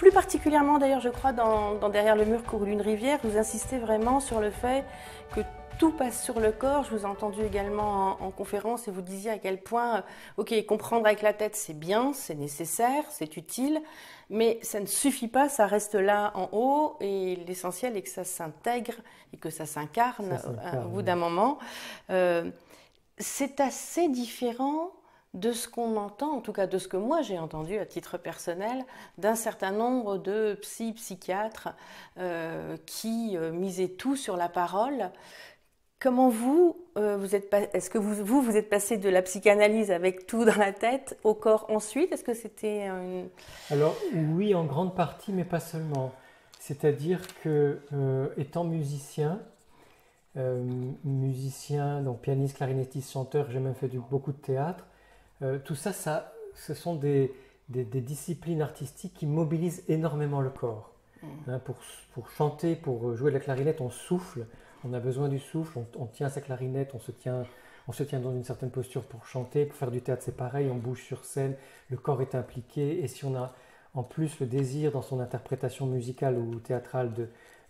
plus particulièrement d'ailleurs, je crois, dans Derrière le mur coule une rivière, vous insistez vraiment sur le fait que tout passe sur le corps. Je vous ai entendu également en conférence et vous disiez à quel point, ok, comprendre avec la tête c'est bien, c'est nécessaire, c'est utile, mais ça ne suffit pas, ça reste là en haut et l'essentiel est que ça s'intègre et que ça s'incarne au bout d'un moment. C'est assez différent de ce qu'on entend, en tout cas de ce que moi j'ai entendu à titre personnel, d'un certain nombre de psychiatres qui misaient tout sur la parole. Comment est-ce que vous êtes passé de la psychanalyse avec tout dans la tête au corps ensuite? Est-ce que c'était une... Alors oui, en grande partie, mais pas seulement. C'est-à-dire que étant musicien, donc pianiste, clarinettiste, chanteur, j'ai même fait beaucoup de théâtre. Tout ça, ce sont des disciplines artistiques qui mobilisent énormément le corps. Hein, pour chanter, pour jouer de la clarinette, on souffle, on a besoin du souffle, on tient sa clarinette, on se tient dans une certaine posture pour chanter. Pour faire du théâtre, c'est pareil, on bouge sur scène, le corps est impliqué. Et si on a en plus le désir dans son interprétation musicale ou théâtrale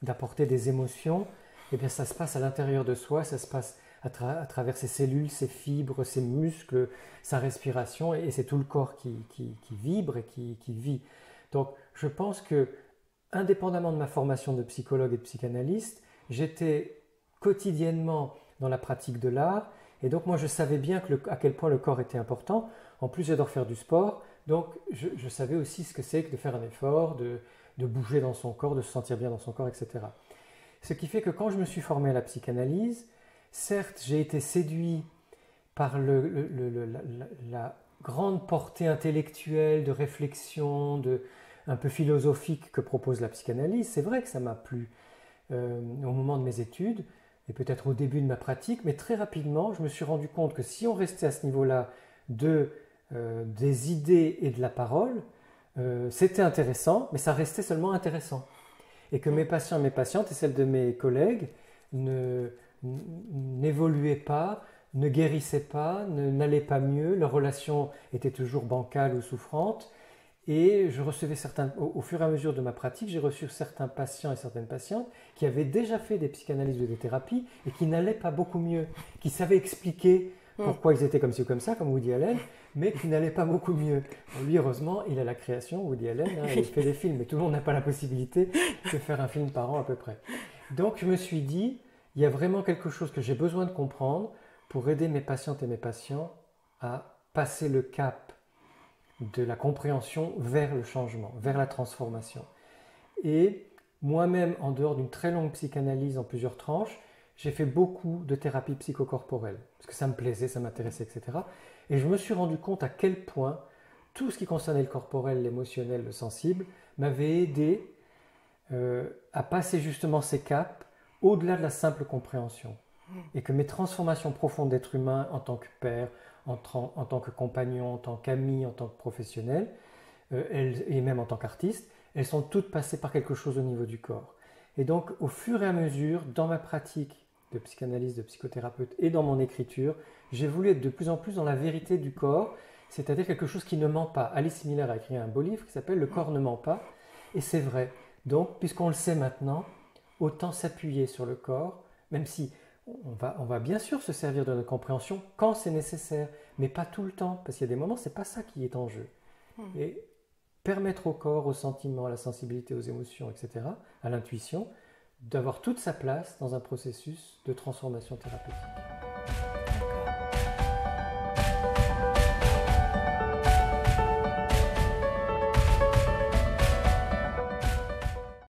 d'apporter des émotions, eh bien ça se passe à l'intérieur de soi, ça se passe à travers ses cellules, ses fibres, ses muscles, sa respiration, et c'est tout le corps qui vibre et qui vit. Donc je pense que, indépendamment de ma formation de psychologue et de psychanalyste, j'étais quotidiennement dans la pratique de l'art, et donc moi je savais bien à quel point le corps était important. En plus j'adore faire du sport, donc je savais aussi ce que c'est que de faire un effort, de bouger dans son corps, de se sentir bien dans son corps, etc. Ce qui fait que quand je me suis formé à la psychanalyse, certes, j'ai été séduit par la grande portée intellectuelle, de réflexion, un peu philosophique que propose la psychanalyse. C'est vrai que ça m'a plu au moment de mes études et peut-être au début de ma pratique, mais très rapidement, je me suis rendu compte que si on restait à ce niveau-là des idées et de la parole, c'était intéressant, mais ça restait seulement intéressant. Et que mes patients et mes patientes, et celles de mes collègues, n'évoluaient pas, ne guérissaient pas, n'allaient pas mieux, leur relation était toujours bancale ou souffrante. Et je recevais au fur et à mesure de ma pratique, j'ai reçu certains patients et certaines patientes qui avaient déjà fait des psychanalyses ou des thérapies et qui n'allaient pas beaucoup mieux, qui savaient expliquer pourquoi ils étaient comme ci ou comme ça, comme Woody Allen, mais qui n'allaient pas beaucoup mieux. Lui, heureusement, il a la création, Woody Allen, il fait des films, mais tout le monde n'a pas la possibilité de faire un film par an à peu près. Donc je me suis dit, il y a vraiment quelque chose que j'ai besoin de comprendre pour aider mes patientes et mes patients à passer le cap de la compréhension vers le changement, vers la transformation. Et moi-même, en dehors d'une très longue psychanalyse en plusieurs tranches, j'ai fait beaucoup de thérapie psychocorporelle, parce que ça me plaisait, ça m'intéressait, etc. Et je me suis rendu compte à quel point tout ce qui concernait le corporel, l'émotionnel, le sensible, m'avait aidé à passer justement ces caps au-delà de la simple compréhension. Et que mes transformations profondes d'être humain en tant que père, en tant que compagnon, en tant qu'ami, en tant que professionnel, et même en tant qu'artiste, elles sont toutes passées par quelque chose au niveau du corps. Et donc, au fur et à mesure, dans ma pratique de psychanalyse, de psychothérapeute et dans mon écriture, j'ai voulu être de plus en plus dans la vérité du corps, c'est-à-dire quelque chose qui ne ment pas. Alice Miller a écrit un beau livre qui s'appelle « Le corps ne ment pas », et c'est vrai. Donc, puisqu'on le sait maintenant, autant s'appuyer sur le corps, même si on va bien sûr se servir de notre compréhension quand c'est nécessaire, mais pas tout le temps, parce qu'il y a des moments, c'est pas ça qui est en jeu. Et permettre au corps, aux sentiments, à la sensibilité, aux émotions, etc., à l'intuition, d'avoir toute sa place dans un processus de transformation thérapeutique.